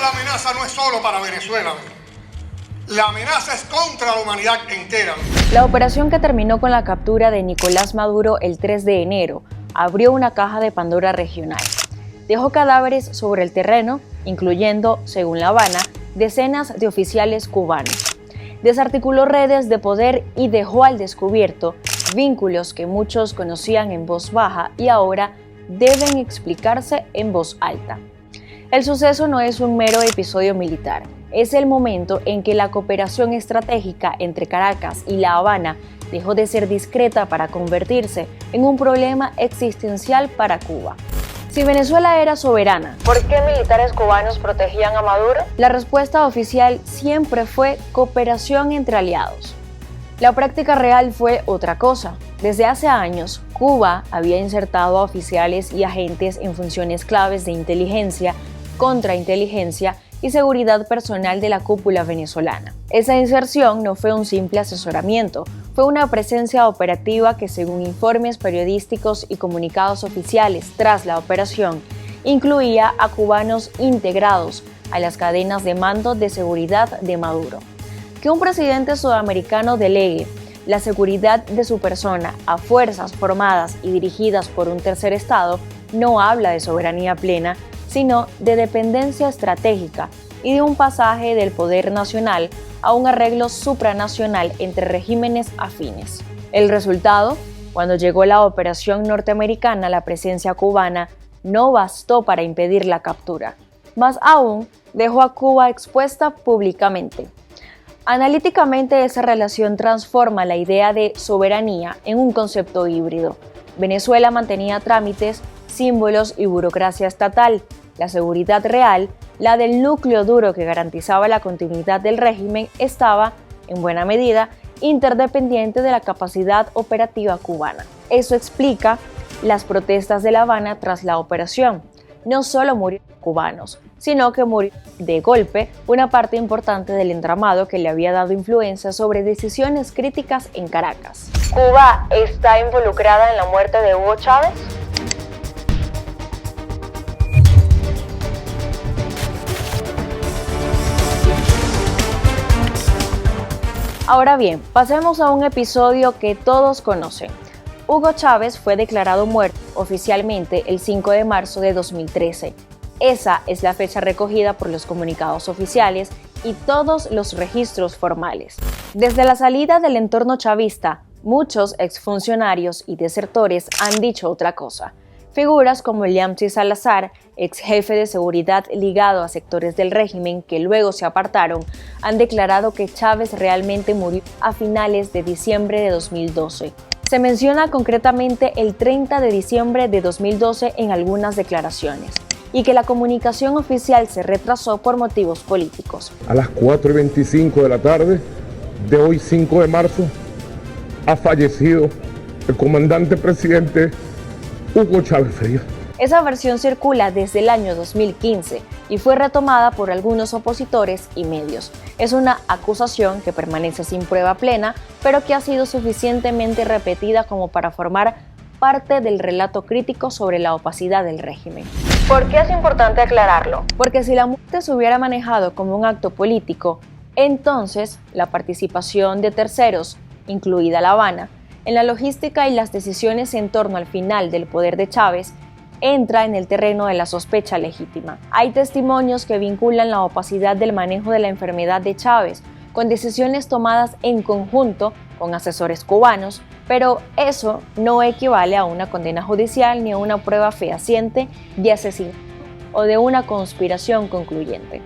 la amenaza no es solo para Venezuela. La amenaza es contra la humanidad entera. La operación que terminó con la captura de Nicolás Maduro el 3 de enero abrió una caja de Pandora regional. Dejó cadáveres sobre el terreno, incluyendo, según La Habana, decenas de oficiales cubanos. Desarticuló redes de poder y dejó al descubierto vínculos que muchos conocían en voz baja y ahora deben explicarse en voz alta. El suceso no es un mero episodio militar, es el momento en que la cooperación estratégica entre Caracas y La Habana dejó de ser discreta para convertirse en un problema existencial para Cuba. Si Venezuela era soberana, ¿por qué militares cubanos protegían a Maduro? La respuesta oficial siempre fue cooperación entre aliados. La práctica real fue otra cosa. Desde hace años, Cuba había insertado a oficiales y agentes en funciones claves de inteligencia, contrainteligencia y seguridad personal de la cúpula venezolana. Esa inserción no fue un simple asesoramiento, fue una presencia operativa que, según informes periodísticos y comunicados oficiales tras la operación, incluía a cubanos integrados a las cadenas de mando de seguridad de Maduro. Que un presidente sudamericano delegue la seguridad de su persona a fuerzas formadas y dirigidas por un tercer estado no habla de soberanía plena, sino de dependencia estratégica y de un pasaje del poder nacional a un arreglo supranacional entre regímenes afines. El resultado, cuando llegó la operación norteamericana, la presencia cubana no bastó para impedir la captura, más aún dejó a Cuba expuesta públicamente. Analíticamente, esa relación transforma la idea de soberanía en un concepto híbrido. Venezuela mantenía trámites, símbolos y burocracia estatal. La seguridad real, la del núcleo duro que garantizaba la continuidad del régimen, estaba, en buena medida, interdependiente de la capacidad operativa cubana. Eso explica las protestas de La Habana tras la operación. No solo murieron cubanos, sino que murió de golpe una parte importante del entramado que le había dado influencia sobre decisiones críticas en Caracas. ¿Cuba está involucrada en la muerte de Hugo Chávez? Ahora bien, pasemos a un episodio que todos conocen. Hugo Chávez fue declarado muerto oficialmente el 5 de marzo de 2013. Esa es la fecha recogida por los comunicados oficiales y todos los registros formales. Desde la salida del entorno chavista, muchos exfuncionarios y desertores han dicho otra cosa. Figuras como Liamchi Salazar, ex jefe de seguridad ligado a sectores del régimen que luego se apartaron, han declarado que Chávez realmente murió a finales de diciembre de 2012. Se menciona concretamente el 30 de diciembre de 2012 en algunas declaraciones, y que la comunicación oficial se retrasó por motivos políticos. A las 4:25 de la tarde de hoy, 5 de marzo, ha fallecido el comandante presidente Hugo Chávez Frías. Esa versión circula desde el año 2015 y fue retomada por algunos opositores y medios. Es una acusación que permanece sin prueba plena, pero que ha sido suficientemente repetida como para formar parte del relato crítico sobre la opacidad del régimen. ¿Por qué es importante aclararlo? Porque si la muerte se hubiera manejado como un acto político, entonces la participación de terceros, incluida La Habana, en la logística y las decisiones en torno al final del poder de Chávez, entra en el terreno de la sospecha legítima. Hay testimonios que vinculan la opacidad del manejo de la enfermedad de Chávez con decisiones tomadas en conjunto con asesores cubanos, pero eso no equivale a una condena judicial ni a una prueba fehaciente de asesinato o de una conspiración concluyente.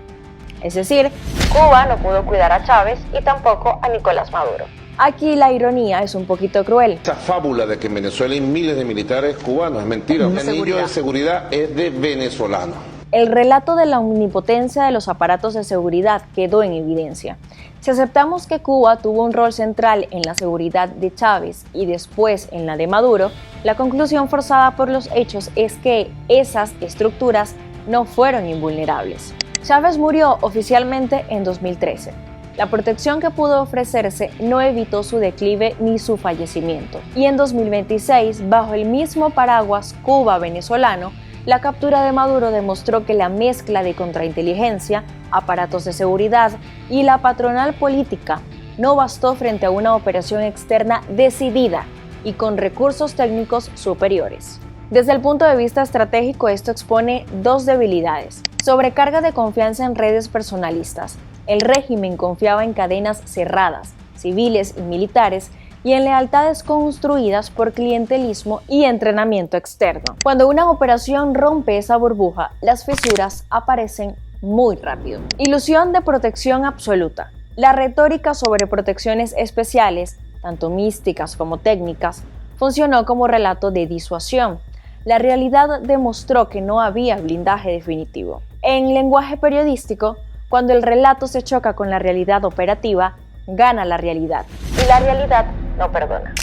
Es decir, Cuba no pudo cuidar a Chávez y tampoco a Nicolás Maduro. Aquí la ironía es un poquito cruel. Esa fábula de que en Venezuela hay miles de militares cubanos es mentira. El anillo de seguridad es de venezolanos. El relato de la omnipotencia de los aparatos de seguridad quedó en evidencia. Si aceptamos que Cuba tuvo un rol central en la seguridad de Chávez y después en la de Maduro, la conclusión forzada por los hechos es que esas estructuras no fueron invulnerables. Chávez murió oficialmente en 2013. La protección que pudo ofrecerse no evitó su declive ni su fallecimiento. Y en 2026, bajo el mismo paraguas Cuba-venezolano, La captura de Maduro demostró que la mezcla de contrainteligencia, aparatos de seguridad y la patronal política no bastó frente a una operación externa decidida y con recursos técnicos superiores. Desde el punto de vista estratégico, esto expone dos debilidades: sobrecarga de confianza en redes personalistas. El régimen confiaba en cadenas cerradas, civiles y militares, y en lealtades construidas por clientelismo y entrenamiento externo. Cuando una operación rompe esa burbuja, las fisuras aparecen muy rápido. Ilusión de protección absoluta. La retórica sobre protecciones especiales, tanto místicas como técnicas, funcionó como relato de disuasión. La realidad demostró que no había blindaje definitivo. En lenguaje periodístico, cuando el relato se choca con la realidad operativa, gana la realidad. Y la realidad no perdona.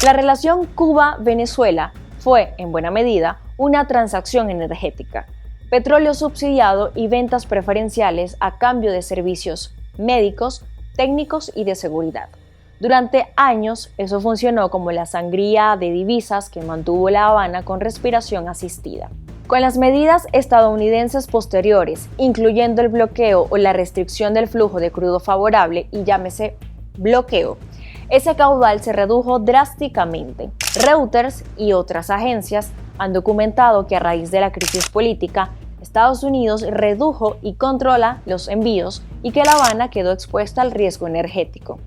La relación Cuba-Venezuela fue, en buena medida, una transacción energética. Petróleo subsidiado y ventas preferenciales a cambio de servicios médicos, técnicos y de seguridad. Durante años, eso funcionó como la sangría de divisas que mantuvo La Habana con respiración asistida. Con las medidas estadounidenses posteriores, incluyendo el bloqueo o la restricción del flujo de crudo favorable, y llámese bloqueo, ese caudal se redujo drásticamente. Reuters y otras agencias han documentado que a raíz de la crisis política, Estados Unidos redujo y controla los envíos y que La Habana quedó expuesta al riesgo energético.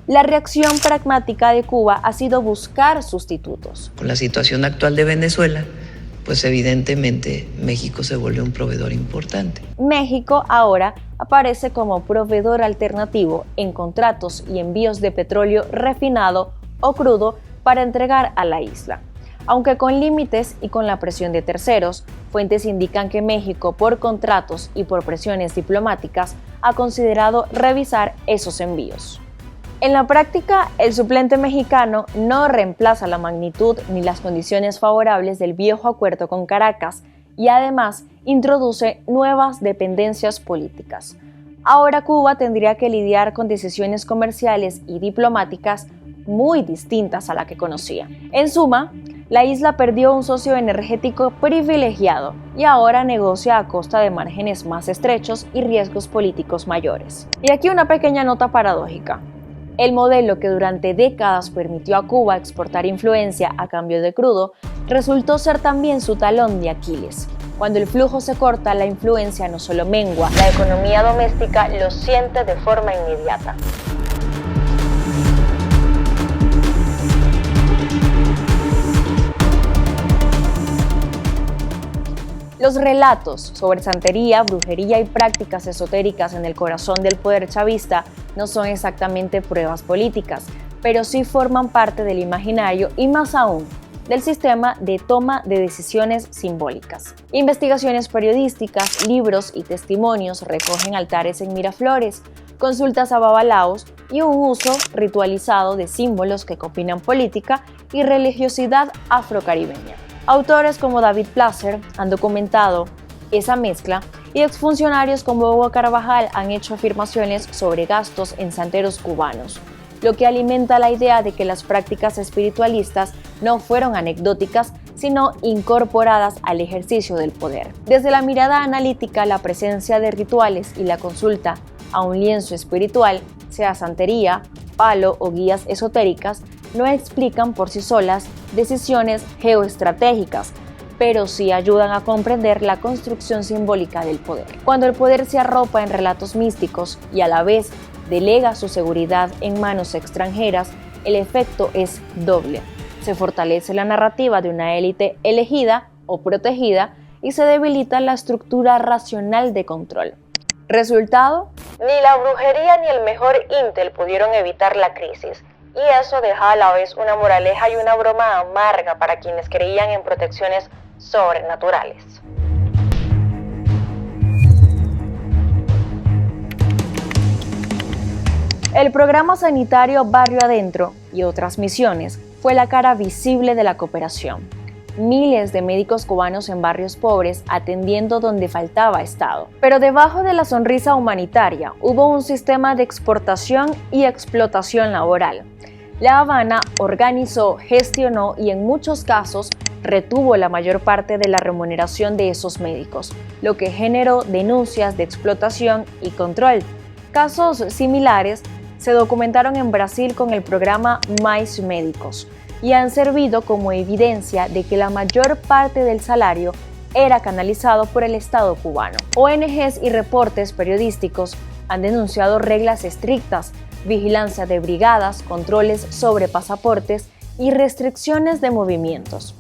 La reacción pragmática de Cuba ha sido buscar sustitutos. Con la situación actual de Venezuela, pues evidentemente México se volvió un proveedor importante. México ahora aparece como proveedor alternativo en contratos y envíos de petróleo refinado o crudo para entregar a la isla. Aunque con límites y con la presión de terceros, fuentes indican que México, por contratos y por presiones diplomáticas, ha considerado revisar esos envíos. En la práctica, el suplente mexicano no reemplaza la magnitud ni las condiciones favorables del viejo acuerdo con Caracas y además introduce nuevas dependencias políticas. Ahora Cuba tendría que lidiar con decisiones comerciales y diplomáticas muy distintas a la que conocía. En suma, la isla perdió un socio energético privilegiado y ahora negocia a costa de márgenes más estrechos y riesgos políticos mayores. Y aquí una pequeña nota paradójica. El modelo que durante décadas permitió a Cuba exportar influencia a cambio de crudo resultó ser también su talón de Aquiles. Cuando el flujo se corta, la influencia no solo mengua, la economía doméstica lo siente de forma inmediata. Los relatos sobre santería, brujería y prácticas esotéricas en el corazón del poder chavista no son exactamente pruebas políticas, pero sí forman parte del imaginario y más aún del sistema de toma de decisiones simbólicas. Investigaciones periodísticas, libros y testimonios recogen altares en Miraflores, consultas a babalaos y un uso ritualizado de símbolos que combinan política y religiosidad afrocaribeña. Autores como David Placer han documentado esa mezcla y exfuncionarios como Hugo Carvajal han hecho afirmaciones sobre gastos en santeros cubanos, lo que alimenta la idea de que las prácticas espiritualistas no fueron anecdóticas, sino incorporadas al ejercicio del poder. Desde la mirada analítica, la presencia de rituales y la consulta a un lienzo espiritual, sea santería, palo o guías esotéricas, no explican por sí solas decisiones geoestratégicas, pero sí ayudan a comprender la construcción simbólica del poder. Cuando el poder se arropa en relatos místicos y a la vez delega su seguridad en manos extranjeras, el efecto es doble. Se fortalece la narrativa de una élite elegida o protegida y se debilita la estructura racional de control. Resultado: ni la brujería ni el mejor intel pudieron evitar la crisis. Y eso deja a la vez una moraleja y una broma amarga para quienes creían en protecciones sobrenaturales. El programa sanitario Barrio Adentro y otras misiones fue la cara visible de la cooperación. Miles de médicos cubanos en barrios pobres atendiendo donde faltaba Estado. Pero debajo de la sonrisa humanitaria hubo un sistema de exportación y explotación laboral. La Habana organizó, gestionó y en muchos casos retuvo la mayor parte de la remuneración de esos médicos, lo que generó denuncias de explotación y control. Casos similares se documentaron en Brasil con el programa Mais Médicos y han servido como evidencia de que la mayor parte del salario era canalizado por el Estado cubano. ONGs y reportes periodísticos han denunciado reglas estrictas, vigilancia de brigadas, controles sobre pasaportes y restricciones de movimientos.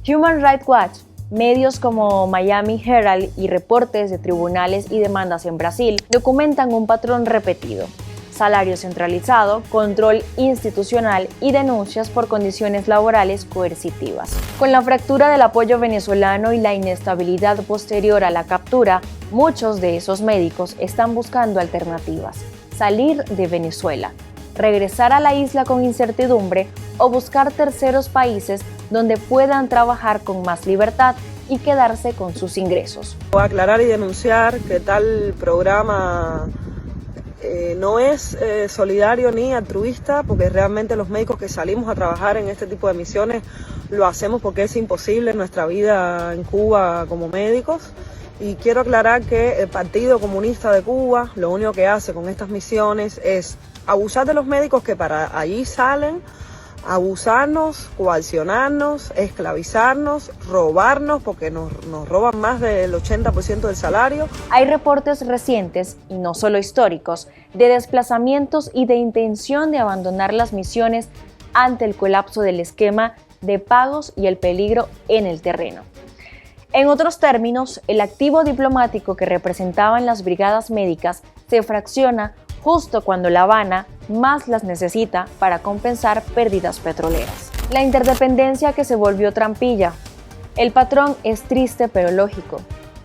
Human Rights Watch, medios como Miami Herald y reportes de tribunales y demandas en Brasil documentan un patrón repetido: salario centralizado, control institucional y denuncias por condiciones laborales coercitivas. Con la fractura del apoyo venezolano y la inestabilidad posterior a la captura, muchos de esos médicos están buscando alternativas: salir de Venezuela, regresar a la isla con incertidumbre o buscar terceros países donde puedan trabajar con más libertad y quedarse con sus ingresos. Voy a aclarar y denunciar que tal programa no es solidario ni altruista, porque realmente los médicos que salimos a trabajar en este tipo de misiones lo hacemos porque es imposible en nuestra vida en Cuba como médicos. Y quiero aclarar que el Partido Comunista de Cuba lo único que hace con estas misiones es abusar de los médicos que para allí salen, abusarnos, coaccionarnos, esclavizarnos, robarnos, porque nos roban más del 80% del salario. Hay reportes recientes, y no solo históricos, de desplazamientos y de intención de abandonar las misiones ante el colapso del esquema de pagos y el peligro en el terreno. En otros términos, el activo diplomático que representaban las brigadas médicas se fracciona justo cuando La Habana más las necesita para compensar pérdidas petroleras. La interdependencia que se volvió trampilla. El patrón es triste pero lógico.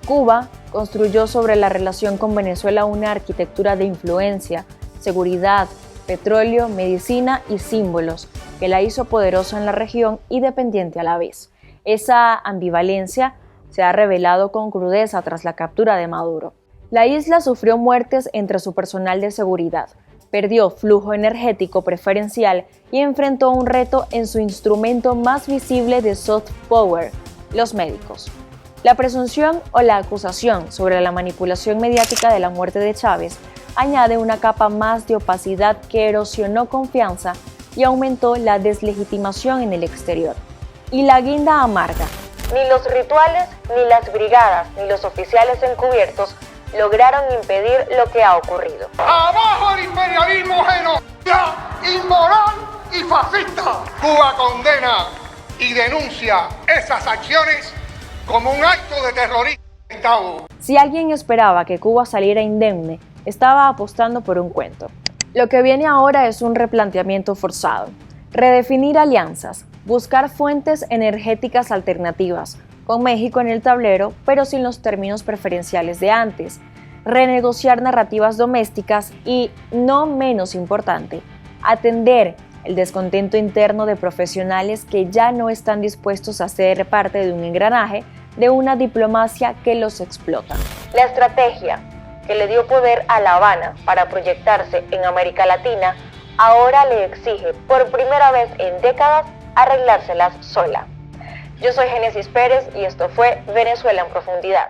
Cuba construyó sobre la relación con Venezuela una arquitectura de influencia, seguridad, petróleo, medicina y símbolos que la hizo poderosa en la región y dependiente a la vez. Esa ambivalencia se ha revelado con crudeza tras la captura de Maduro. La isla sufrió muertes entre su personal de seguridad, perdió flujo energético preferencial y enfrentó un reto en su instrumento más visible de soft power, los médicos. La presunción o la acusación sobre la manipulación mediática de la muerte de Chávez añade una capa más de opacidad que erosionó confianza y aumentó la deslegitimación en el exterior. Y la guinda amarga: ni los rituales, ni las brigadas, ni los oficiales encubiertos lograron impedir lo que ha ocurrido. ¡Abajo el imperialismo genocida, inmoral y fascista! Cuba condena y denuncia esas acciones como un acto de terrorismo de Estado. Si alguien esperaba que Cuba saliera indemne, estaba apostando por un cuento. Lo que viene ahora es un replanteamiento forzado: redefinir alianzas, buscar fuentes energéticas alternativas, con México en el tablero, pero sin los términos preferenciales de antes, renegociar narrativas domésticas y, no menos importante, atender el descontento interno de profesionales que ya no están dispuestos a ser parte de un engranaje de una diplomacia que los explota. La estrategia que le dio poder a La Habana para proyectarse en América Latina ahora le exige, por primera vez en décadas, arreglárselas sola. Yo soy Génesis Pérez y esto fue Venezuela en Profundidad.